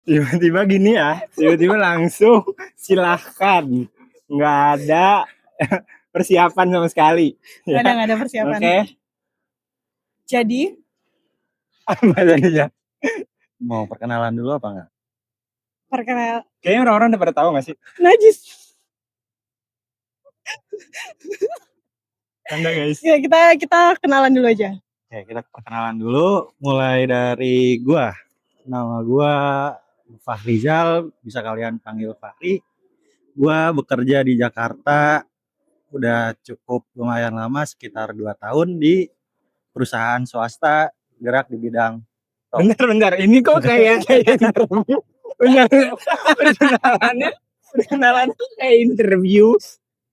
Tiba-tiba gini ya, tiba-tiba langsung silahkan. Nggak ada persiapan sama sekali. Nggak ada persiapan. Oke. Jadi, Apa tadinya? Mau perkenalan dulu apa enggak? Kayaknya orang-orang udah pada tahu nggak sih? najis. Anda guys. Ya, kita kenalan dulu aja. Oke, kita perkenalan dulu. Mulai dari gua. Nama gua Fahrizal, bisa kalian panggil Fahri. Gua bekerja di Jakarta udah cukup lumayan lama, sekitar 2 tahun di perusahaan swasta gerak di bidang Bentar, ini kok kayak interview. Perkenalannya kayak interview.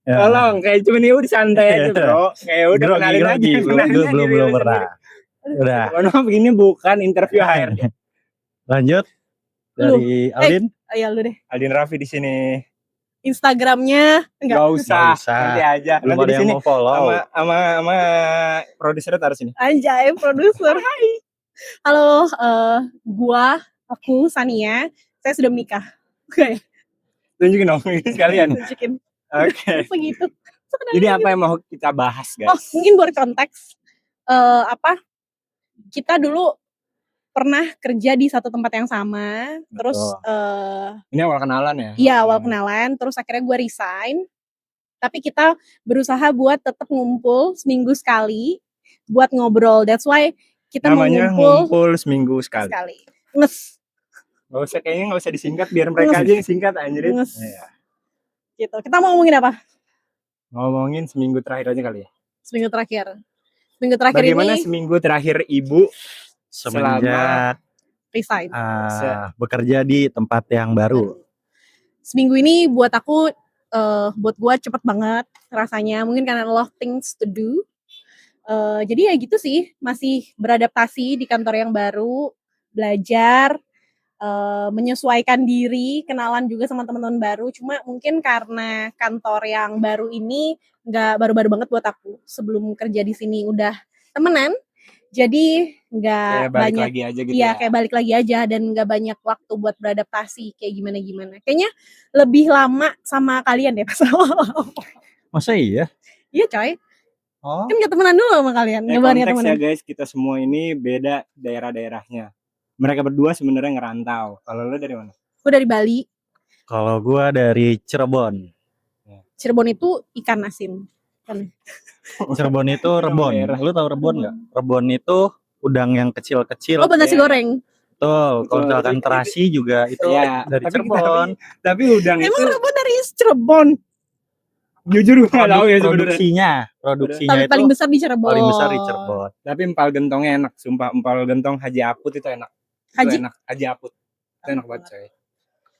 ya. Tolong, kayak cuman ya udah santai aja bro. Kayak udah kenalin aja. Belum pernah. Udah. Mohon maaf, ini bukan interview HRD. Lanjut dari Aldin. Ya lu deh. Aldin Raffi di sini. Instagramnya enggak. Gak usah. Nggak usah. Nanti aja. Belum Nanti ada di yang sini mau follow. sama produsernya taruh sini. Anjay, produser. Halo, aku Sania. Saya sudah menikah. Oke. Tunjukin dong ini sekalian. Tunjukin. Oke. Segitu. Jadi apa yang mau kita bahas guys? Oh, mungkin buat konteks kita dulu pernah kerja di satu tempat yang sama. Terus Ini awal kenalan ya? iya, awal kenalan. Terus akhirnya gue resign. Tapi kita berusaha buat tetap ngumpul seminggu sekali buat ngobrol. That's why kita Namanya mau ngumpul seminggu sekali. Nges. Kayaknya nggak usah disingkat, biar mereka aja yang singkat anjir. Nges. Iya. Gitu. Kita mau ngomongin apa? Ngomongin seminggu terakhir aja kali ya. Seminggu terakhir. Seminggu terakhir Bagaimana ini seminggu terakhir ibu Semenjak resign. bekerja di tempat yang baru. Seminggu ini buat aku, buat gue cepet banget rasanya. Mungkin karena a lot of things to do. Jadi ya gitu sih, masih beradaptasi di kantor yang baru, belajar, menyesuaikan diri, kenalan juga sama teman-teman baru. Cuma mungkin karena kantor yang baru ini nggak baru-baru banget buat aku. Sebelum kerja di sini udah temenan, jadi nggak balik banyak. lagi aja gitu Iya, ya. kayak balik lagi aja dan nggak banyak waktu buat beradaptasi kayak gimana. Kayaknya lebih lama sama kalian deh pas awal. Masa iya? Iya coy, Oh, kan nggak temenan dulu sama kalian. Ya, Nggak banget konteks temenan. ya guys, kita semua ini beda daerah-daerahnya. Mereka berdua sebenarnya ngerantau. Kalau lu dari mana? Gue dari Bali. kalau gua dari Cirebon. Cirebon itu ikan asin. Kan? Cirebon itu rebon. Daerah. Lu tahu rebon nggak? Rebon itu udang yang kecil-kecil. Oh, buat nasi goreng. Betul. Kalau Betul. misalkan terasi juga itu Ya, dari tapi Cirebon. Tapi udang Emang itu rebon dari Cirebon? jujur gue nggak tahu ya sebenarnya. Produksinya Tapi itu paling besar di Cirebon. paling besar di Cirebon. Tapi empal gentongnya enak, sumpah. Empal gentong Haji Aput itu enak. Haji? Itu enak, Haji Aput. Itu enak banget coy.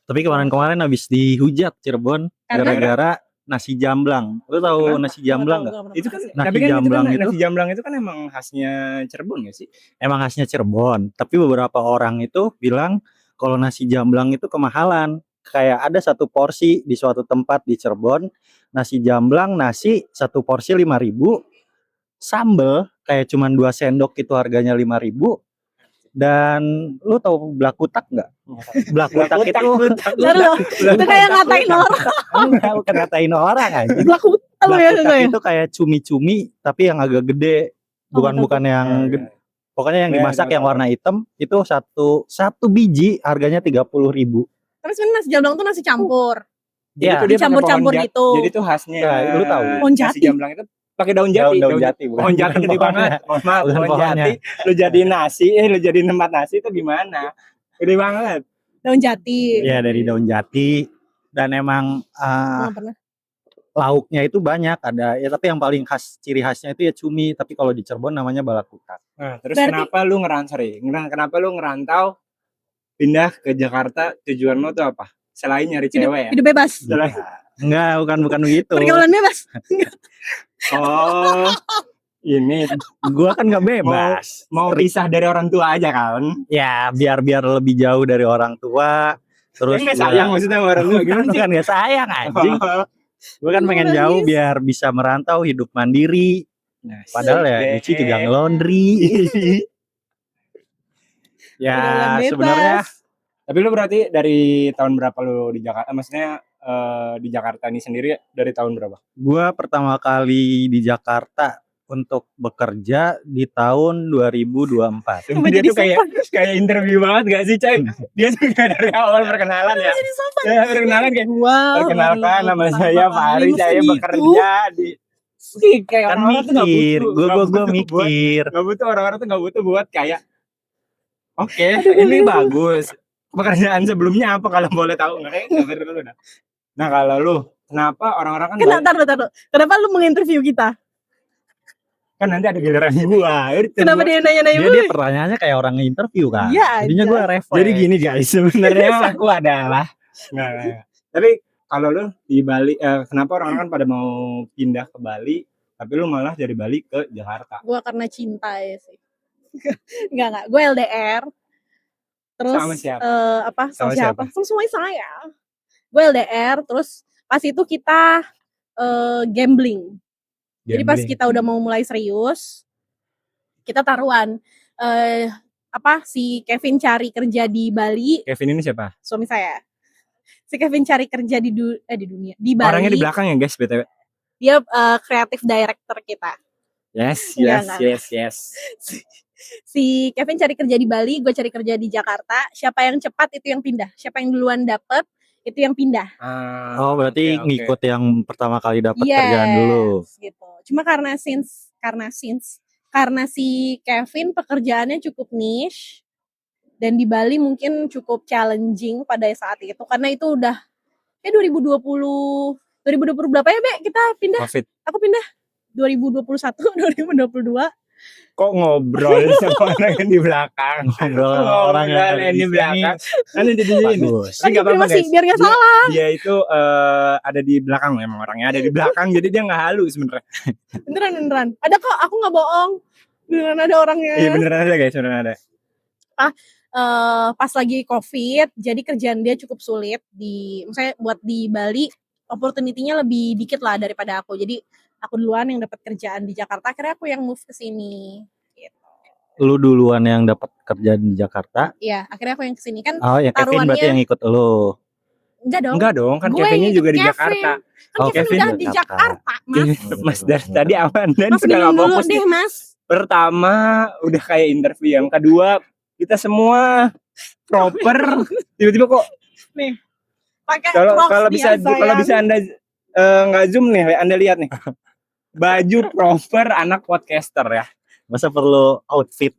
Tapi kemarin habis dihujat Cirebon Karena? gara-gara nasi jamblang. Lu tahu Kenapa? nasi jamblang nggak? Itu kan, Nasi tapi kan jamblang itu kan, itu- nasi jamblang itu kan emang khasnya Cirebon gak sih? Emang khasnya Cirebon, tapi beberapa orang itu bilang kalau nasi jamblang itu kemahalan. Kayak ada satu porsi di suatu tempat di Cirebon, nasi jamblang, nasi satu porsi 5.000, sambel kayak cuman 2 sendok itu harganya 5.000. Dan lu tahu blakutak nggak? Blakutak itu Itu kayak ngatain orang. enggak, bukan ngatain orang aja. Blaku lu ya Blakutak itu. itu kayak cumi-cumi tapi yang agak gede, bukan yang gede. Pokoknya yang Ya, dimasak tahu, yang tahu. warna hitam itu satu biji harganya 30.000. Tapi sebenarnya nasi jamblang tuh nasi campur. Jadi Ya. tuh dia pakai Dicampur-campur pohon gitu. Jadi tuh khasnya. Ya, lu tahu. Pohon Nasi jati. jamblang itu pakai daun jati. Daun jati, bukan- Pohon jati bukan gede pohonnya. banget. Mohon maaf, Bukan pohon pohonnya. jati. Lu jadiin nasi, lu jadiin tempat nasi itu gimana? Gede banget. Daun jati. Iya, dari daun jati. Dan emang Nggak pernah. lauknya itu banyak ada ya, tapi yang paling khas, ciri khasnya itu ya cumi, tapi kalau di Cirebon namanya balakutak. Nah, terus Berarti- kenapa lu ngerantau pindah ke Jakarta? Tujuan lu tuh apa? Selain nyari cewek ya? Hidup bebas. Enggak, bukan begitu. Pergaulan bebas. Oh, ini Gua kan nggak bebas. mau pisah dari orang tua aja kan? Ya biar lebih jauh dari orang tua. Terus Nggak sayang maksudnya sama orang tua gimana sih? Bukan nggak sayang anjing. Gue kan pengen Nangis. jauh biar bisa merantau, hidup mandiri. Nah, Padahal ya nyuci juga ngelondri. Pergaulan Ya bebas. sebenarnya Tapi lu berarti dari tahun berapa lu di Jakarta? Maksudnya di Jakarta ini sendiri dari tahun berapa? Gua pertama kali di Jakarta untuk bekerja di tahun 2024. Sumpah dia jadi tuh kayak interview banget gak sih, Coy? Dia tuh kayak dari awal perkenalan ya. jadi sopan. Ya, perkenalan kayak Wow, perkenalkan nama saya Fahri, Masa saya gitu? bekerja di kayak Kan orang-orang tuh nggak mikir, butuh, gua nggak butuh buat, mikir. nggak butuh orang-orang tuh nggak butuh buat kayak, oke, Aduh, ini aduh. bagus. Pekerjaan sebelumnya apa kalau boleh tahu? Nggak perlu dah. Nah kalau lu, kenapa orang-orang kan Taruh. Kenapa lu menginterview kita? kan nanti ada giliran gua. Kenapa dia nanya-nanya Dia lu? pertanyaannya kayak orang interview kan. Iya Jadinya aja. gue refleks. Jadi gini guys, sebenarnya aku adalah nah, tapi kalau lu di Bali, kenapa orang-orang kan pada mau pindah ke Bali, tapi lu malah dari Bali ke Jakarta? Gua karena cinta ya sih. Enggak. Gue LDR. Terus Sama siapa? Sama Sama siapa? siapa? Sama suami saya. Gue LDR, terus pas itu kita gambling. Jadi pas Gambling. kita udah mau mulai serius, kita taruhan. Si Kevin cari kerja di Bali, Kevin ini siapa? suami saya. Si Kevin cari kerja di dunia, di Bali. Orangnya di belakang ya guys, BTW. Dia creative director kita. Yes. Si Kevin cari kerja di Bali, gue cari kerja di Jakarta. Siapa yang cepat itu yang pindah. Siapa yang duluan dapet itu yang pindah. Oh, berarti oke. ngikut yang pertama kali dapat Yes, kerjaan dulu. gitu. Cuma karena si Kevin pekerjaannya cukup niche dan di Bali mungkin cukup challenging pada saat itu karena itu udah 2020 berapa ya, Be? Kita pindah. Covid. Aku pindah 2021, 2022. Kok ngobrol sama orang yang di belakang? Ngobrol sama orang yang ada di di belakang. Kan di sini. Bagus. Tapi nggak apa-apa Masih guys. biar nggak salah. Dia itu ada di belakang memang orangnya ada di belakang, jadi dia nggak halu sebenarnya. Beneran. Ada kok, aku nggak bohong. Beneran ada orangnya. Iya beneran ada guys, beneran ada. Pas lagi COVID, jadi kerjaan dia cukup sulit misalnya buat di Bali, opportunity-nya lebih dikit lah daripada aku. Jadi aku duluan yang dapat kerjaan di Jakarta, akhirnya aku yang move ke sini. Gitu. Lu duluan yang dapat kerjaan di Jakarta. Iya, akhirnya aku yang kesini kan. Oh, ya Kevin berarti yang ikut lu. Enggak dong, kan gue Kevinnya yang juga ikut di Kevin. Jakarta. Kan Oh, Kevin Kevin udah di di Jakarta. Jakarta, Mas. Mas dari tadi aman dan Mas sudah minum nggak dulu fokus. deh, Mas. Pertama udah kayak interview, yang kedua kita semua proper. Tiba-tiba kok Nih. Pakai kalau bisa Anda nggak zoom nih, Anda lihat nih. Baju proper anak podcaster ya. Masa perlu outfit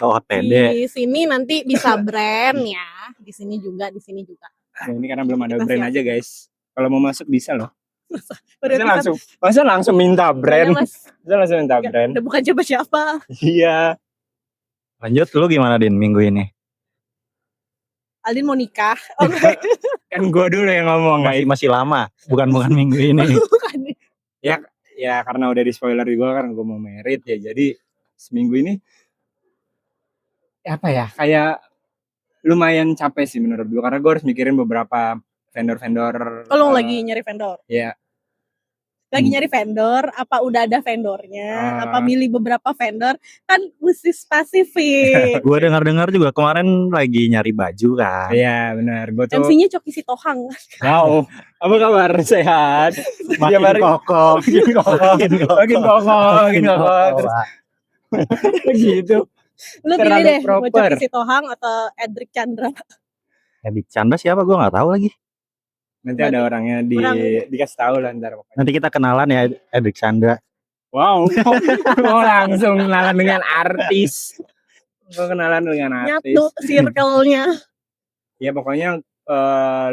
OOTD? Di sini nanti bisa brand ya. Di sini juga. Nah, ini karena belum ada Kita brand siap. aja guys. Kalau mau masuk bisa loh. Udah Masa langsung minta brand. Mas. Masa langsung minta brand. Udah bukan siapa-siapa. Iya. Lanjut, lu gimana Din minggu ini? Aldin mau nikah. Kan gue dulu yang ngomong guys. Masih lama, bukan minggu ini. Bukan. Ya karena udah di spoiler juga kan gue mau merit ya. Jadi seminggu ini apa ya, kayak lumayan capek sih menurut gue, karena gue harus mikirin beberapa vendor-vendor. Kalau lagi nyari vendor. Iya. Lagi nyari vendor, apa udah ada vendornya? Apa milih beberapa vendor? Kan mesti spesifik. Gue dengar juga kemarin lagi nyari baju kan. Iya benar. Gue tuh. MC-nya Coki Sitohang. Wow. Apa kabar? Sehat? Makin kokoh. Makin kokoh. Terus gitu. Lu pilih Terlalu deh, mau proper. Coki Sitohang atau Edric Chandra. Edik Chandra siapa? Gue nggak tahu lagi. Nanti ada orangnya dikasih tahu lah ntar. Nanti kita kenalan ya Edik Chandra. Wow. Mau langsung kenalan dengan artis. Nyatu circle-nya. Ya pokoknya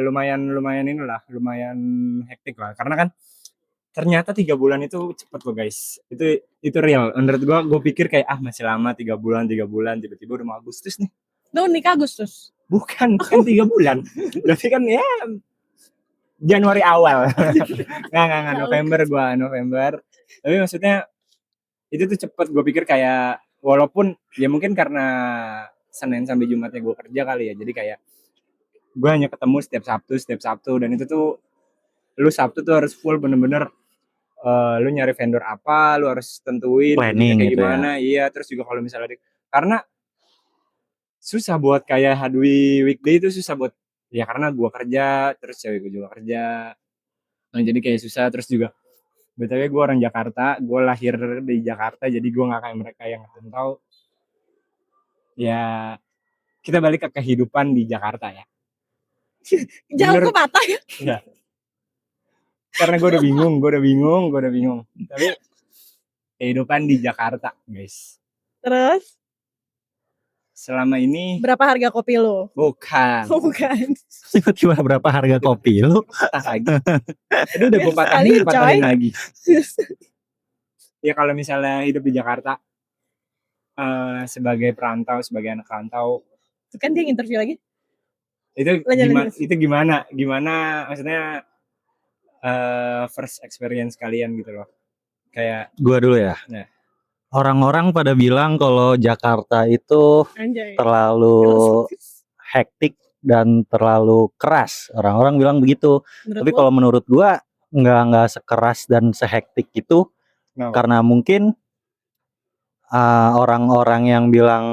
lumayan inilah, lumayan hektik lah. Karena kan ternyata 3 bulan itu cepet loh guys. Itu real. Menurut gue pikir kayak masih lama 3 bulan, tiba-tiba udah mau Agustus nih. Lu nikah Agustus? Bukan 3 bulan. Berarti kan ya Januari awal. Nggak November. Tapi maksudnya itu tuh cepet. Gue pikir kayak, walaupun ya mungkin karena Senin sampai Jumatnya gue kerja kali ya, jadi kayak gue hanya ketemu setiap Sabtu, dan itu tuh lu Sabtu tuh harus full bener-bener lu nyari vendor apa, lu harus tentuin planning kayak gitu gimana. Iya, terus juga kalau misalnya karena susah buat kayak hadui weekday itu susah buat ya karena gua kerja terus cewek gua juga kerja. Nah, jadi kayak susah terus juga BTW gua orang Jakarta, gua lahir di Jakarta jadi gua nggak kayak mereka yang ngerantau. Ya kita balik ke kehidupan di Jakarta ya. Jangan Menurut kok patah ya. ya, karena gua udah bingung. Tapi kehidupan di Jakarta, guys. Terus Selama ini berapa harga kopi lo? bukan Oh, bukan. Tiba-tiba berapa harga kopi lu? patah lagi. Aduh udah gua Sekali, patahin coy. lagi. Ya kalau misalnya hidup di Jakarta sebagai perantau, sebagai anak perantau Itu kan dia interview lagi. itu Lanjut. gimana maksudnya first experience kalian gitu loh. Kayak Gua dulu ya. Nah. Orang-orang pada bilang kalau Jakarta itu Anjay. terlalu hektik dan terlalu keras. Orang-orang bilang begitu. Menurut Tapi lo? kalau menurut gua nggak sekeras dan sehektik itu, no. karena mungkin orang-orang yang bilang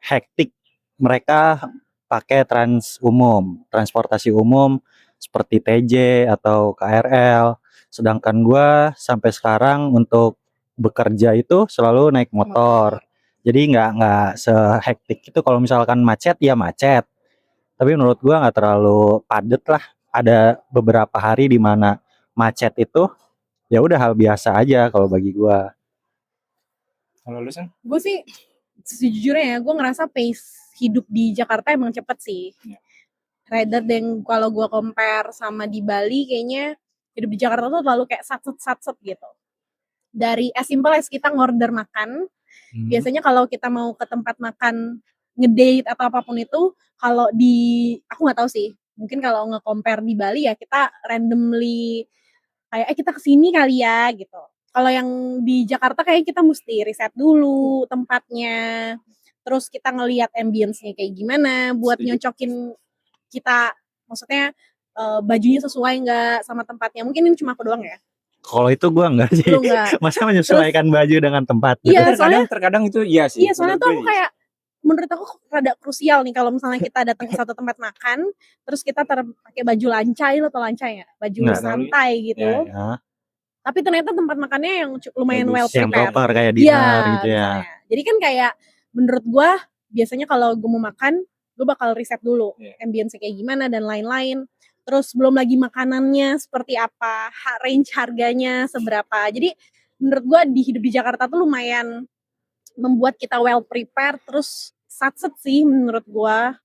hektik mereka pakai transportasi umum seperti TJ atau KRL. Sedangkan gua sampai sekarang untuk bekerja itu selalu naik motor. Jadi nggak sehektik itu. Kalau misalkan macet ya macet. Tapi menurut gua nggak terlalu padat lah. Ada beberapa hari di mana macet itu ya udah hal biasa aja kalau bagi gua. Kalau lu San? Gue sih sejujurnya ya, gue ngerasa pace hidup di Jakarta emang cepet sih. Ya. Rather than kalau gue compare sama di Bali, kayaknya hidup di Jakarta tuh terlalu kayak satset gitu. Dari as simple as kita ngorder makan, biasanya kalau kita mau ke tempat makan ngedate atau apapun itu, kalau di aku nggak tahu sih, mungkin kalau nge-compare di Bali ya kita randomly kayak kita kesini kali ya gitu. Kalau yang di Jakarta kayak kita mesti riset dulu tempatnya, terus kita ngelihat ambience-nya kayak gimana buat Setuju. nyocokin kita, maksudnya bajunya sesuai nggak sama tempatnya. Mungkin ini cuma aku doang ya. Kalau itu gua enggak sih. Lu nggak? Masa menyesuaikan baju dengan tempat. Iya, Terkadang itu iya sih. Iya, soalnya tuh Menurut aku gue kayak rada krusial krusial nih kalau misalnya kita datang ke satu tempat makan, terus kita pakai baju lancai, lo tau lancai ya? Baju Nggak. santai gitu. Ya, Ya, Tapi ternyata tempat makannya yang lumayan Bagus. well yang prepared. proper kayak Iya, dinner gitu ya. misalnya. Jadi kan kayak menurut gua biasanya kalau gue mau makan, gue bakal riset dulu ambience kayak gimana dan lain-lain. Terus belum lagi makanannya seperti apa, range harganya seberapa. Jadi menurut gua di hidup di Jakarta tuh lumayan membuat kita well prepared, terus satset sih menurut gua.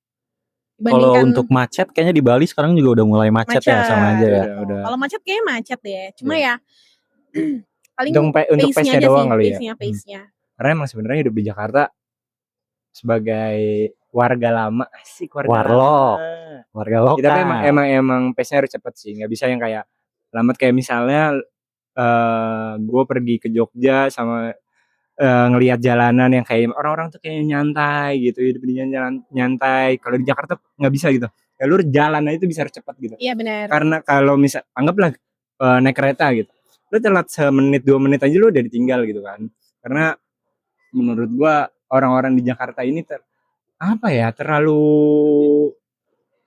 Kalau Dibandingkan untuk macet kayaknya di Bali sekarang juga udah mulai macet ya, sama aja ya. Udah. Kalau macet kayaknya macet deh. Cuma ya paling Untuk pace-nya pace-nya aja doang sih, kali ya. pace-nya. Karena emang sebenarnya hidup di Jakarta sebagai warga lama, asik warga Warlock. lama. Warga Ya, lokal. tapi emang pace-nya harus cepet sih, nggak bisa yang kayak lambat kayak misalnya gue pergi ke Jogja sama ngelihat jalanan yang kayak orang-orang tuh kayak nyantai gitu, hidupnya nyantai. Kalau di Jakarta nggak bisa gitu. Jalur jalan aja itu bisa harus cepet gitu. Iya benar. Karena kalau misal anggaplah naik kereta gitu, lu telat semenit 2 menit aja lu udah ditinggal gitu kan. Karena menurut gua orang-orang di Jakarta ini terlalu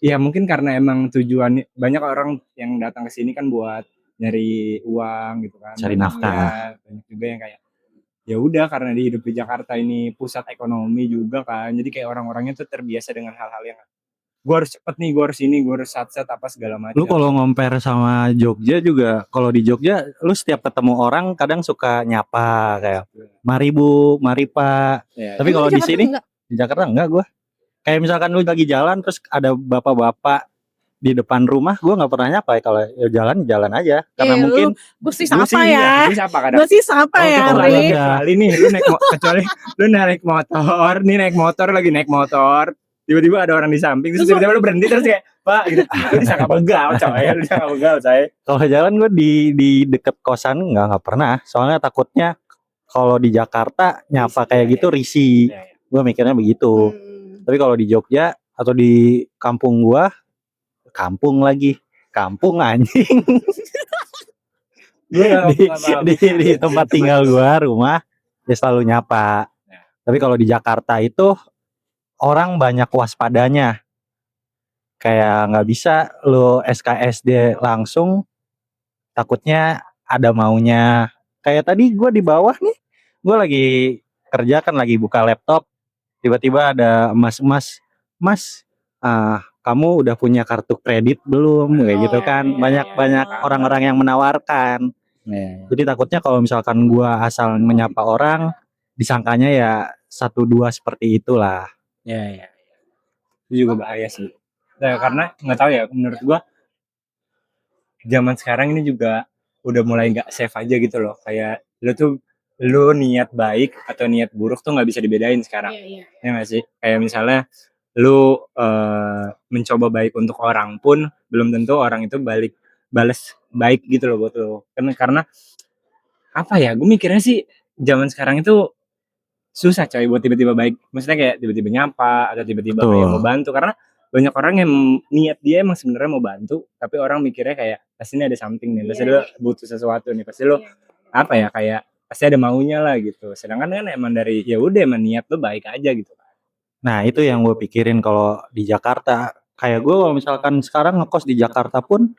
ya mungkin karena emang tujuan banyak orang yang datang ke sini kan buat nyari uang gitu kan. Cari nafkah. Ya, banyak juga yang kayak ya udah karena di hidup di Jakarta ini pusat ekonomi juga kan. Jadi kayak orang-orangnya tuh terbiasa dengan hal-hal yang gue harus cepet nih, gue harus ini, gue harus satset apa segala macam. Lu kalau compare sama Jogja juga, kalau di Jogja lu setiap ketemu orang kadang suka nyapa kayak mari Bu, mari Pak. Ya, Tapi kalau di sini enggak. di Jakarta enggak gua. Kayak misalkan lu lagi jalan terus ada bapak-bapak di depan rumah, gua nggak pernah nyapa ya. Kalau jalan aja karena mungkin gue sih sapa ya. Gue sapa kadang. Gue sih sapa ya, Ri. Kecuali nih lu kecuali lu naik motor, lagi naik motor, tiba-tiba ada orang di samping, terus tiba-tiba lu berhenti terus kayak Pak gitu. Lu disangka begal coy. Kalau jalan gua di deket kosan nggak pernah. Soalnya takutnya kalau di Jakarta nyapa kayak gitu risih. Gua mikirnya begitu. Tapi kalau di Jogja atau di kampung gua, kampung anjing. di tempat tinggal gua, rumah dia selalu nyapa. Tapi kalau di Jakarta itu orang banyak waspadanya. Kayak nggak bisa lu SKSD langsung, takutnya ada maunya. Kayak tadi gue di bawah nih, gue lagi kerja kan, lagi buka laptop, tiba-tiba ada emas-emas, Mas, kamu udah punya kartu kredit belum? Kayak gitu kan, banyak orang-orang yang menawarkan. Jadi takutnya kalau misalkan gue asal menyapa orang, disangkanya ya 1-2 seperti itulah. Ya. Itu juga bahaya sih. Nah, karena nggak tahu ya, menurut gua zaman sekarang ini juga udah mulai nggak safe aja gitu loh. Kayak lu niat baik atau niat buruk tuh nggak bisa dibedain sekarang. Iya. Ya nggak sih? Kayak misalnya lu mencoba baik untuk orang pun belum tentu orang itu bales baik gitu loh buat lu. Karena apa ya? Gue mikirnya sih zaman sekarang itu susah coy buat tiba-tiba baik. Maksudnya kayak tiba-tiba nyapa atau tiba-tiba kayak mau Betul. bantu, karena banyak orang yang niat dia emang sebenarnya mau bantu, tapi orang mikirnya kayak pasti ini ada something nih, pasti lu butuh sesuatu nih, pasti lu apa ya, kayak pasti ada maunya lah gitu. Sedangkan kan emang dari ya udah emang niat lu baik aja gitu. Nah itu yang gue pikirin kalau di Jakarta. Kayak gue kalau misalkan sekarang ngekos di Jakarta pun,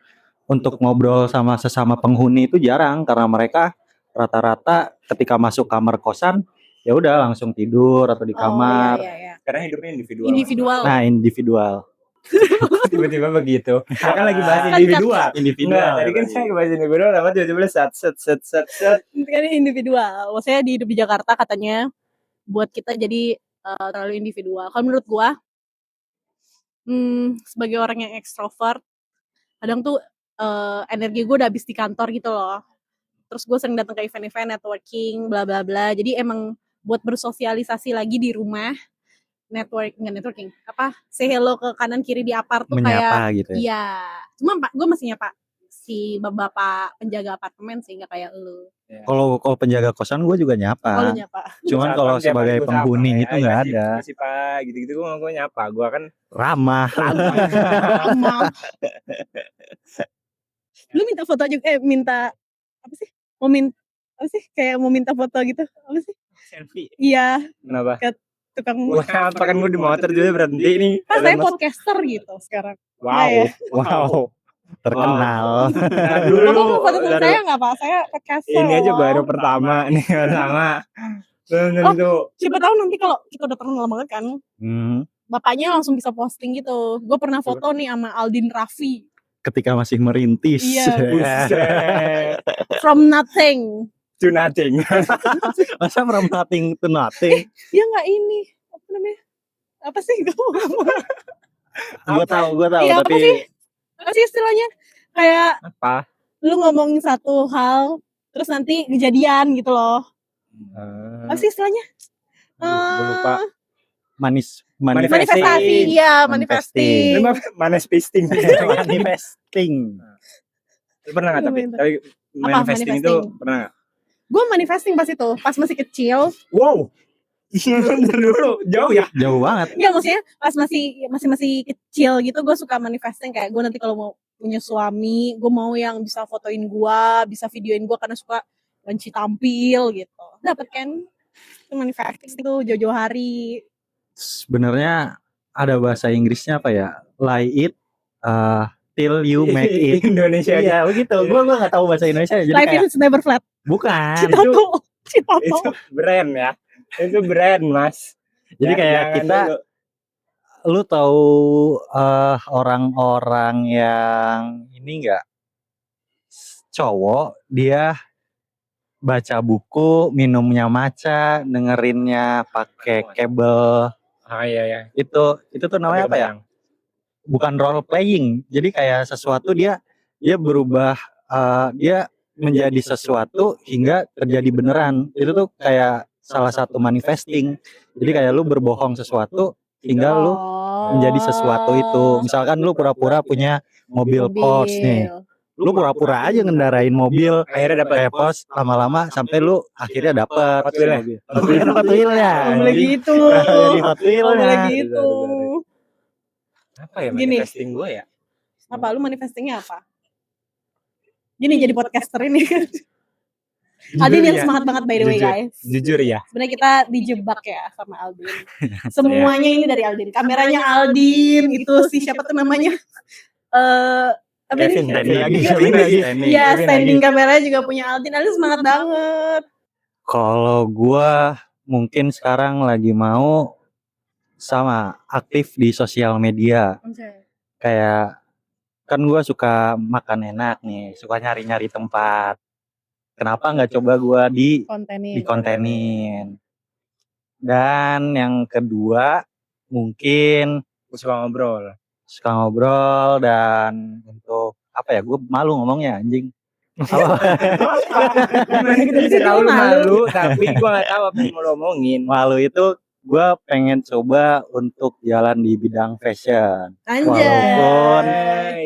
untuk ngobrol sama sesama penghuni itu jarang, karena mereka rata-rata ketika masuk kamar kosan ya udah langsung tidur atau di kamar. Iya. Karena hidupnya individual. Individual. Nah individual. Tiba-tiba begitu. Kan lagi bahas individual. Nah, tadi kan saya bahas individual, lama tiba-tiba set. Kan individual. Maksudnya di hidup di Jakarta katanya buat kita jadi terlalu individual. Kalau menurut gua, sebagai orang yang ekstrovert, kadang tuh energi gue udah habis di kantor gitu loh. Terus gue sering datang ke event-event networking, bla bla bla. Jadi emang buat bersosialisasi lagi di rumah, networking, say hello ke kanan kiri di apart tuh Menyapa kayak gitu ya. iya. Cuma gue masih nyapa si bapak penjaga apartemen sih, nggak kayak lu. Kalau penjaga kosan gue juga nyapa. Oh, lu nyapa. Cuman kalau sebagai penghuni itu nggak ada. Masih Pak, gitu-gitu gue nyapa. Gue kan Ramah. Ramah. Lu minta foto juga, minta apa sih? Apa sih? Kayak mau minta foto gitu. Apa sih? selfie. Iya. Kenapa? Ke tukang apa kan gue di motor juga berhenti nih. Pas saya podcaster gitu sekarang. Wow. Terkenal. Nah, Bapak dulu mau foto sama saya nggak Pak? Saya podcaster. ini aja wow. baru pertama nih, pertama. Belum tentu. Siapa tahu nanti kalau kita udah terkenal banget kan, bapaknya langsung bisa posting gitu. Gue pernah foto nih sama Aldin Raffi. Ketika masih merintis. Buset. From nothing To nothing. Masa from nothing to nothing? Dia nggak ini, apa namanya? Apa sih gue ngomong? Gue tahu Iya, tapi apa sih istilahnya? Kayak Apa? lu ngomongin satu hal terus nanti kejadian gitu loh. Apa sih istilahnya? Gue lupa. Manifestasi. Iya, manifesting. Manifesting. Manifesting. Lu pernah nggak tapi manifesting itu pernah nggak? Gue manifesting pas itu, pas masih kecil. Wow. Dulu jauh ya. Jauh banget. Iya, maksudnya pas masih kecil gitu, gue suka manifesting kayak gue nanti kalau mau punya suami, gue mau yang bisa fotoin gue, bisa videoin gue karena suka banci tampil gitu. Dapat kan? Itu manifesting itu jauh-jauh hari. Sebenarnya ada bahasa Inggrisnya apa ya? Lie it till you make it. Indonesia. Iya begitu. Gue nggak tahu bahasa Indonesia. Jadi Life kayak is never flat. bukan. Citato. Itu brand ya. Itu brand Mas. Jadi kayak kita dulu. Lu tahu orang-orang yang ini nggak, cowok dia baca buku, minumnya matcha, dengerinnya pakai kabel. Iya. Itu tuh namanya apa ya? Bukan role playing. Jadi kayak sesuatu dia berubah, dia menjadi sesuatu hingga terjadi beneran. Itu tuh kayak salah satu manifesting. Jadi kayak lu berbohong sesuatu hingga lu menjadi sesuatu itu. Misalkan lu pura-pura punya mobil Porsche nih. Lu pura-pura aja ngendarain mobil, akhirnya dapat kayak Porsche, lama-lama sampai lu akhirnya dapet Hot Wheels-nya. Hot Wheels-nya. Boleh gitu. Jadi Hot Wheels-nya. Boleh gitu. Apa ya manifesting gue ya? Apa lu manifestingnya apa? Gini jadi podcaster ini kan. Aldin yang ya, semangat banget by the way Jujur. guys. jujur ya. Sebenarnya kita dijebak ya sama Aldin. Semuanya ini dari Aldin. Kameranya Aldin itu si siapa tuh namanya? Apa ini? Kevin Standing lagi, lagi, Kevin lagi. standing. Iya, Kevin standing lagi. kameranya juga punya Aldin. Aldin semangat banget. Kalau gua mungkin sekarang lagi mau sama aktif di sosial media. Kayak kan gua suka makan enak nih, suka nyari-nyari tempat. Kenapa nggak coba gua Kontenin. dikontenin? Dan yang kedua mungkin Aku suka ngobrol. suka ngobrol dan untuk apa ya? Gue malu ngomongnya anjing. Apa? Gimana kita bisa tahu lu malu, tapi gua nggak tahu apa yang mau lo omongin. Malu itu gue pengen coba untuk jalan di bidang fashion, Walaupun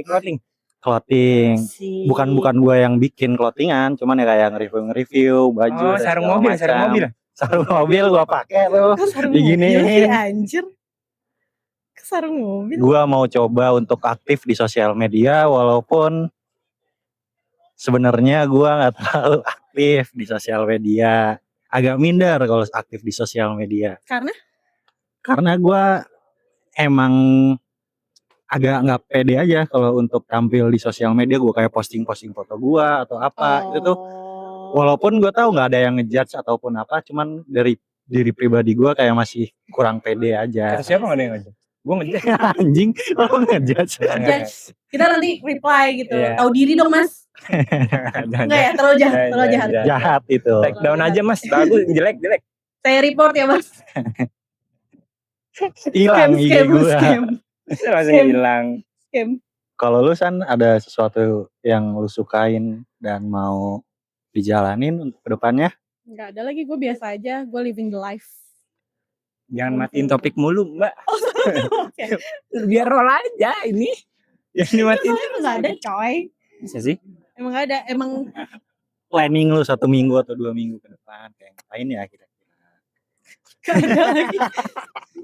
Clothing. clothing. Asik. Bukan gue yang bikin clothingan, cuman ya kayak nge-review baju Oh, dan sarung segala mobil, macam. sarung mobil. Sarung mobil gue pakai tuh. Kok sarung diginiin. mobil sih anjir? Kok sarung mobil? Gue mau coba untuk aktif di sosial media, walaupun sebenarnya gue nggak terlalu aktif di sosial media. Agak minder kalau aktif di sosial media. Karena gue emang agak nggak pede aja kalau untuk tampil di sosial media. Gue kayak posting-posting foto gue atau apa. Itu tuh walaupun gue tahu nggak ada yang ngejudge ataupun apa, cuman dari diri pribadi gue kayak masih kurang pede aja. Kata siapa nggak ada yang ngajak? Gue ngejek. Anjing, lo ngejudge. Judge. Kita nanti reply gitu. Iya. Tahu diri dong mas. Enggak ya, terlalu jahat, terlalu jahat. Jahat itu. Take down aja mas, bagus, jelek. Saya report ya mas. Hilang IG gue. Scam. Langsung Scam. hilang. Kalau lu San, ada sesuatu yang lu sukain dan mau dijalanin untuk kedepannya? Enggak ada lagi, gue biasa aja. Gue living the life. Jangan matiin topik mulu, Mbak. Oke. Biar roll aja ini. Yang dimatiin. Emang enggak ada coy. Bisa sih. Emang enggak ada. Emang Planning lu 1 minggu atau 2 minggu ke depan kayak ngapain ya kira-kira? enggak ada lagi.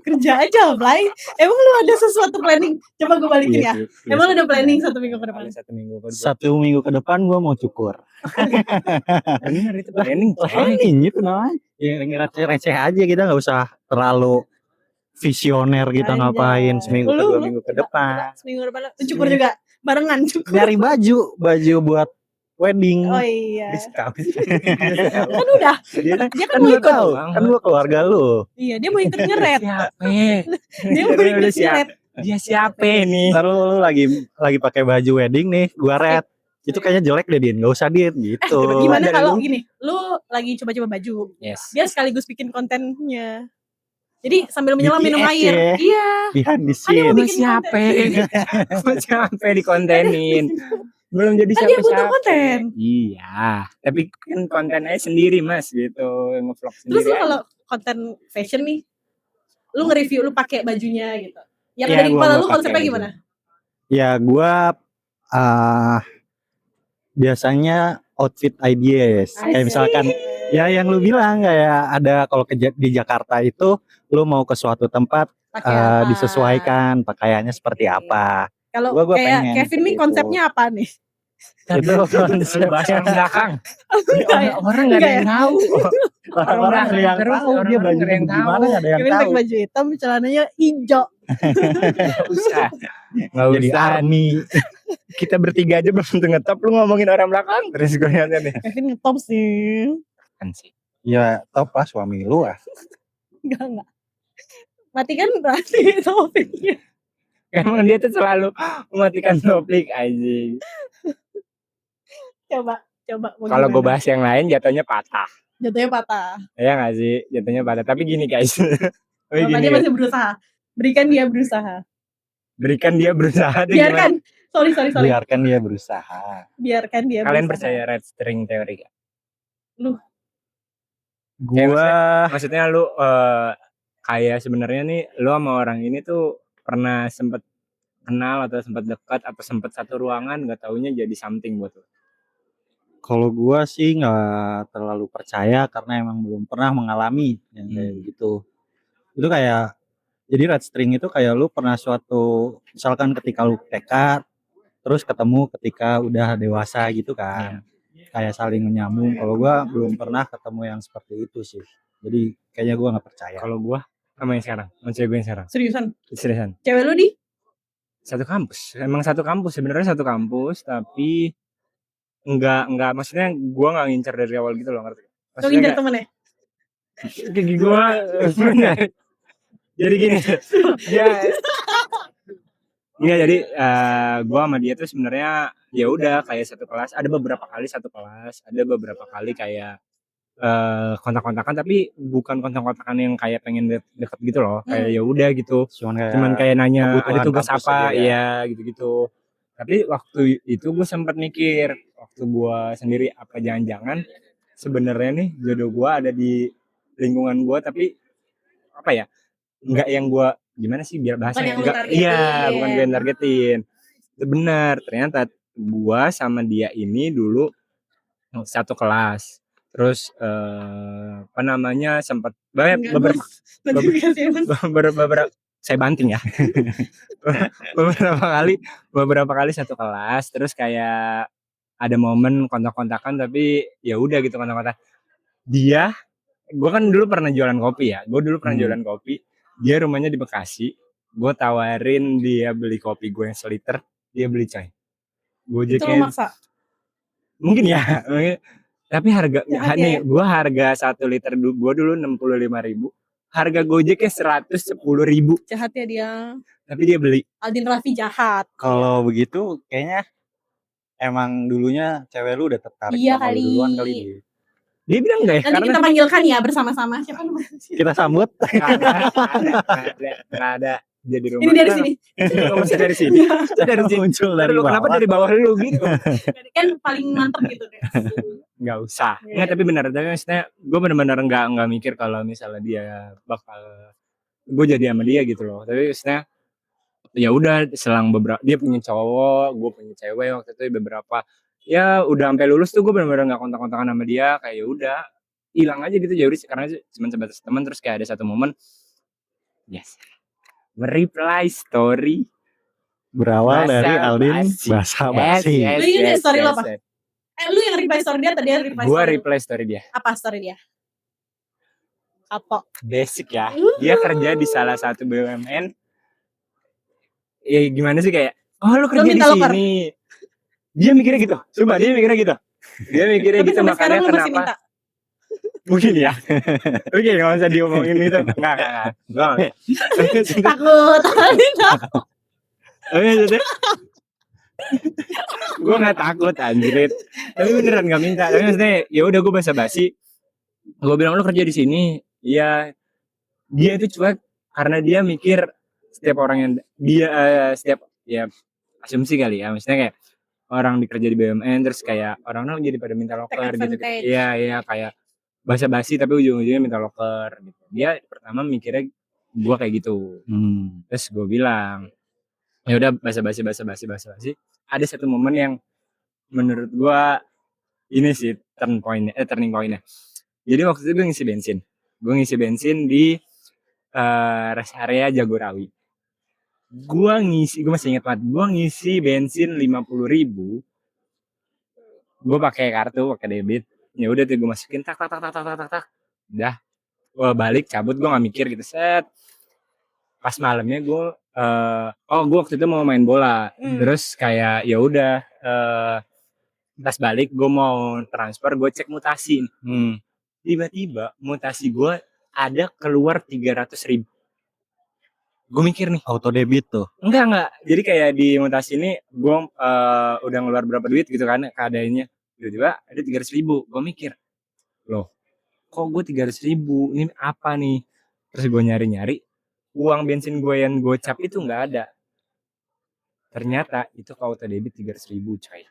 Kerja aja, Blay. Emang lu ada sesuatu planning? Coba gue balikin ya. Iya sih. Emang lu ada planning 1 minggu ke depan? Ada 1 minggu ke depan. 1 minggu ke depan gue mau cukur. Bener itu planning. Planning itu namanya. Ya receh aja, kita nggak usah terlalu visioner kita Anjay. ngapain seminggu ke Lu, 2 minggu ke depan. Seminggu depan lu cukur juga. Barengan cukur. Nyari baju buat wedding. Oh iya. Tahu. Kan udah. Dia kan Kan mau gue ikut. tahu, kan gue keluarga lu. Iya, dia mau ikut nyeret. Siapa? Dia mau ikut nyeret. Dia siapa nih? Ntar lu lagi pakai baju wedding nih, gua red. Itu kayaknya jelek deh, Din. Gak usah, Din, gitu. Gimana Dari kalau lu. gini, lu lagi coba-coba baju. Yes. Dia sekaligus bikin kontennya. Jadi sambil menyelam minum BTS air. ya. Iya. Behind the Kan dia mau scene. bikin Siapa? Siapa dikontenin? Belum jadi Kan dia butuh siapa-siapa. konten. Iya, tapi kan kontennya sendiri Mas gitu, nge-vlog Terus sendiri. lu kalau konten fashion nih, lu nge-review lu pakai bajunya gitu. Yang Iya, dari gua kepala mau lu pakai konsepnya baju. gimana? Ya, gua biasanya outfit ideas. Kayak misalkan ya yang lu bilang kayak ada kalau di Jakarta itu lu mau ke suatu tempat Pakai apa? disesuaikan pakaiannya seperti apa. Kalau Gua kayak pengen Kevin nih gitu. konsepnya apa nih? Itu konsep bahasa yang belakang. Enggak ya? Orang nggak ada yang tahu. orang ada yang Terus tahu dia orang-orang baju nggak ada yang gimana tahu. nggak ada yang Kevin tahu. pakai baju hitam, celananya hijau. Nggak usah. Nggak Jadi usah. army. Kita bertiga aja belum tentu ngetop, lu ngomongin orang belakang. Terus gue liatnya nih. Kevin ngetop sih. Kan sih. Ya top lah suami lu ah. Enggak. Matikan berarti topiknya. Emang dia tuh selalu mematikan topik aja. Coba. Mau Kalau gue gimana? bahas yang lain jatuhnya patah. Jatuhnya patah. Ya nggak sih, jatuhnya patah. Tapi gini guys. Tapi Bapak gini dia guys. masih berusaha. Berikan dia berusaha. Berikan dia berusaha. tuh Biarkan. Sorry. Biarkan dia berusaha. Biarkan dia gimana? Kalian berusaha. percaya red string teori gak? Gua Maksudnya lu kayak sebenarnya nih lu sama orang ini tuh pernah sempet kenal atau sempat dekat atau sempat satu ruangan nggak taunya jadi something buat lu. kalau gua sih nggak terlalu percaya karena emang belum pernah mengalami yang kayak gitu. Itu kayak jadi red string itu kayak lu pernah suatu misalkan ketika lu TK terus ketemu ketika udah dewasa gitu kan. kayak saling menyambung. Kalau gua belum pernah ketemu yang seperti itu sih. Jadi kayaknya gua nggak percaya. Kalau gua sama yang sekarang, sama cewek gue yang sekarang. Seriusan? Seriusan. Cewek lu di? Satu kampus. Emang satu kampus, sebenarnya satu kampus, tapi enggak maksudnya gua enggak ngincer dari awal gitu loh, ngerti? Lu Maksudnya ngincer kayak temennya? gua bener. Jadi gini, ya iya jadi gua sama dia tuh sebenarnya ya udah kayak satu kelas, ada beberapa kali satu kelas, ada beberapa kali kayak kontak-kontakan tapi bukan kontak-kontakan yang kayak pengen deket gitu loh, kayak ya udah gitu. Cuman kayak nanya ada kebutuhan tugas kampus apa, aja ya. iya gitu-gitu. Tapi waktu itu gue sempet mikir, waktu gua sendiri apa jangan-jangan sebenarnya nih jodoh gua ada di lingkungan gua tapi apa ya? Enggak yang gua gimana sih biar Bukan bahasanya yang lu enggak iya, bukan gue yang targetin. targetin. Itu benar, ternyata gua sama dia ini dulu satu kelas. Terus apa namanya sempat Enggak, beberapa Nanti dikasih emang. beberapa saya banting ya. beberapa kali satu kelas terus kayak ada momen kontak-kontakan tapi ya udah gitu kontak-kontak. Dia gue kan dulu pernah jualan kopi ya. Gue dulu pernah jualan kopi. Dia rumahnya di Bekasi. Gue tawarin dia beli kopi gue yang seliter, dia beli coy. Itu lu Gojeknya maksa? mungkin ya. Tapi harga Jahat nih ya. gue harga 1 liter gue dulu 65.000. Harga Gojeknya 110.000. Jahat ya dia. Tapi dia beli. Aldin Raffi jahat. Kalau begitu kayaknya emang dulunya cewek lu udah tertarik Iya sama lu kali. duluan kali dia. Dia bilang enggak ya? Nanti Karena kita panggilkan ya bersama-sama. Siapa namanya? Kita sambut. nggak ada dia di rumah. Ini dari sini. Masih dari sini. Dari sini. Muncul dari Lu kenapa bawah. dari bawah lu gitu? Kan paling mantep gitu deh. Nggak usah. Iya. Nggak, tapi benar. Tapi maksudnya gue benar-benar nggak mikir kalau misalnya dia bakal gue jadi sama dia gitu loh. Tapi maksudnya ya udah selang beberapa dia punya cowok, gue punya cewek waktu itu beberapa. Ya udah sampai lulus tuh gue benar-benar nggak kontak-kontakan sama dia, kayak ya udah hilang aja gitu, ya udah karena cuma sebatas teman. Terus kayak ada satu momen yes mereply story Berawal dari Aldin basa-basi. basa-basi. Lu ingat nggak story lo apa? Lu yang reply story dia atau dia reply Gue story lu? reply story dia. Apa story dia? Apa? Basic ya. Dia kerja di salah satu BUMN. Ya gimana sih kayak, oh lu kerja di minta loker? sini. Dia mikirnya gitu. Coba dia mikirnya gitu. Dia mikirnya Tapi gitu sampai makanya sekarang lu masih kenapa? minta. Mungkin ya. Oke, enggak usah diomongin itu. Enggak. Gua Takut. gue nggak takut anjir. Tapi beneran nggak minta. Tapi maksudnya ya udah gue basa-basi. Gue bilang lu kerja di sini. Iya. Dia itu cuek karena dia mikir setiap orang yang dia setiap ya asumsi kali ya. Maksudnya kayak orang dikerja di BUMN terus kayak orang jadi pada minta loker gitu. Iya kayak basa-basi tapi ujung-ujungnya minta loker gitu. Dia pertama mikirnya gue kayak gitu. Terus gue bilang ya udah basa-basi. Ada satu momen yang menurut gue ini sih turning pointnya. Jadi waktu itu gue ngisi bensin di rest area Jagorawi. Gue masih ingat banget, gue ngisi bensin 50.000. Gue pakai kartu, pakai debit. Ya udah tuh gue masukin tak. Udah, gue balik cabut, gue nggak mikir gitu set. Pas malamnya gue gue waktu itu mau main bola. Terus kayak ya udah pas balik gue mau transfer, gue cek mutasi. Tiba-tiba mutasi gue ada keluar 300.000. Gue mikir nih Auto debit tuh. enggak jadi kayak di mutasi ini gue udah ngeluar berapa duit gitu kan keadaannya, tiba-tiba ada 300.000. Gue mikir loh kok gue 300.000 ini apa nih. Terus gue nyari uang bensin gue yang gocap itu nggak ada, ternyata itu ke auto debit 300.000 coy.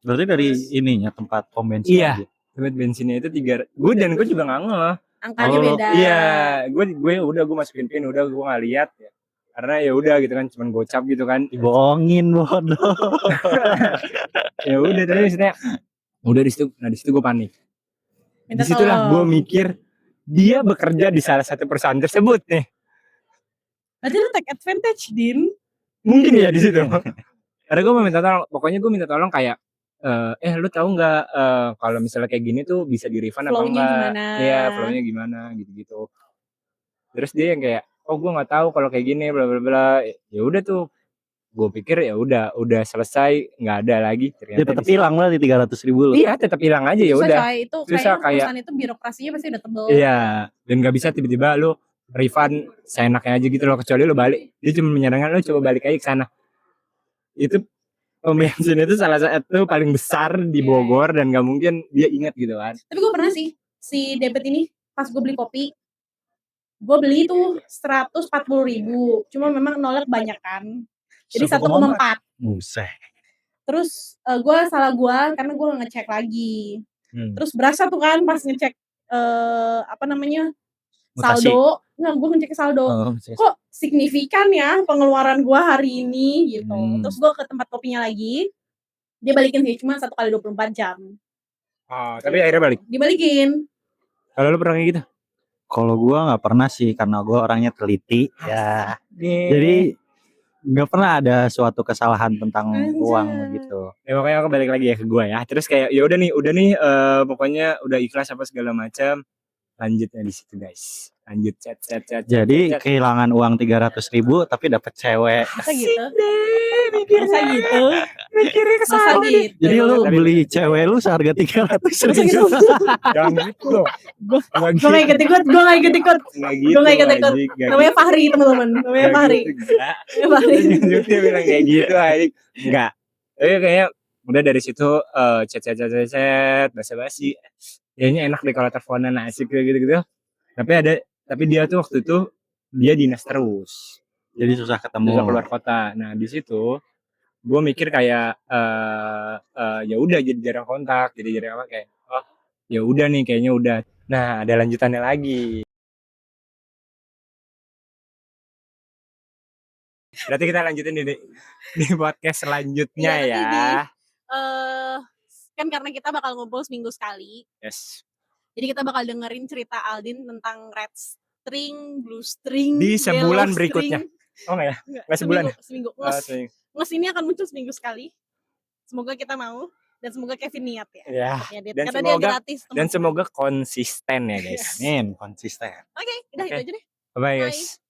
Berarti dari ininya tempat pom bensin. Iya, tempat bensinnya itu 3. Gue juga nggak ngeh. Angkanya beda. Iya, gue masukin pin, udah gue nggak lihat ya. Karena ya udah gitu kan, cuman gocap gitu kan. Dibohongin bodoh. Ya udah tadi maksudnya, udah di situ gue panik. Minta Disitulah gue tolong. mikir dia bekerja di salah satu perusahaan tersebut nih. Berarti lu take advantage, Din. Mungkin ya di situ. Karena gue mau minta tolong, pokoknya gue minta tolong kayak lu tahu nggak kalau misalnya kayak gini tuh bisa di refund apa Flow-nya enggak? gimana? Iya, flow-nya gimana gitu-gitu. Terus dia yang kayak, "Oh, gue nggak tahu kalau kayak gini bla bla bla." Ya udah tuh, gue pikir ya udah selesai, nggak ada lagi. Dia Ternyata tetap di situ hilang berarti 300.000 lu. iya, tetap hilang aja ya Susah udah. coy, itu Susah kayaknya kayak perusahaan itu birokrasinya pasti udah tebel. iya, dan nggak bisa tiba-tiba lu refund seenaknya aja gitu loh, kecuali lu balik. Dia cuma menyarankan lu coba balik aja ke sana. Itu pom bensin itu salah satu paling besar di Iya, Bogor dan nggak mungkin dia ingat gitu kan. Tapi gue pernah sih, si debit ini pas gue beli kopi, gue beli tuh 140.000, cuma memang nolnya kebanyakan. Jadi 1,4. Buset. Terus gue salah karena gue nggak ngecek lagi. Hmm. Terus berasa tuh kan pas ngecek apa namanya Mutasi. saldo, nggak gue ngecek saldo, kok signifikan ya pengeluaran gue hari ini gitu. Terus gue ke tempat kopinya lagi, dia balikin sih cuma 1 kali 24 jam. Oh, tapi akhirnya balik. Dibalikin. Kalau lu pernah kayak gitu? Kalau gua nggak pernah sih karena gua orangnya teliti ya. Jadi nggak pernah ada suatu kesalahan tentang uang gitu. Ya makanya aku balik lagi ya ke gua ya. Terus kayak ya udah nih pokoknya udah ikhlas apa segala macam. Lanjutnya di situ guys. Lanjut chat. Jadi kehilangan uang 300.000 tapi dapat cewek. Masa gitu? Mikirnya Masa gitu? Mikirnya Masa kesana deh. gitu? Jadi lu Tapi- beli cewek lu seharga 300.000. Masa gitu? Jangan gitu loh. Gue Nggak gak ikut ikut, gue gak ikut ikut. Nggak Gue gak ikut ikut. anjing, nggak Namanya gitu. Fahri teman-teman. Namanya Nggak Fahri. gitu, nggak. Namanya Fahri. Dia bilang kayak gitu anjing. Enggak. Tapi kayaknya udah dari situ chat basa-basi. Kayaknya enak deh kalau teleponan asik kayak gitu-gitu. Tapi dia tuh waktu itu dia dinas terus. Jadi susah ketemu. Susah keluar kota. Nah, di situ gue mikir kayak ya udah jadi jarang kontak, jadi jarang apa kayak oh ya udah nih kayaknya udah. Nah, ada lanjutannya lagi. Berarti kita lanjutin di podcast selanjutnya Iya, ya. Kan karena kita bakal ngumpul seminggu sekali. Yes. Jadi kita bakal dengerin cerita Aldin tentang red string, blue string, Di sebulan yellow berikutnya. string. Oh enggak ya? Nggak sebulan ya? Seminggu. Seminggu. Nges ini akan muncul seminggu sekali. Semoga kita mau dan semoga Kevin niat ya. Ya. Ya, Dit. Dan Karena dia semoga- gratis. Dan semoga konsisten ya guys. Amin, konsisten. Oke, udah Oke. itu aja deh. Bye Bye. guys.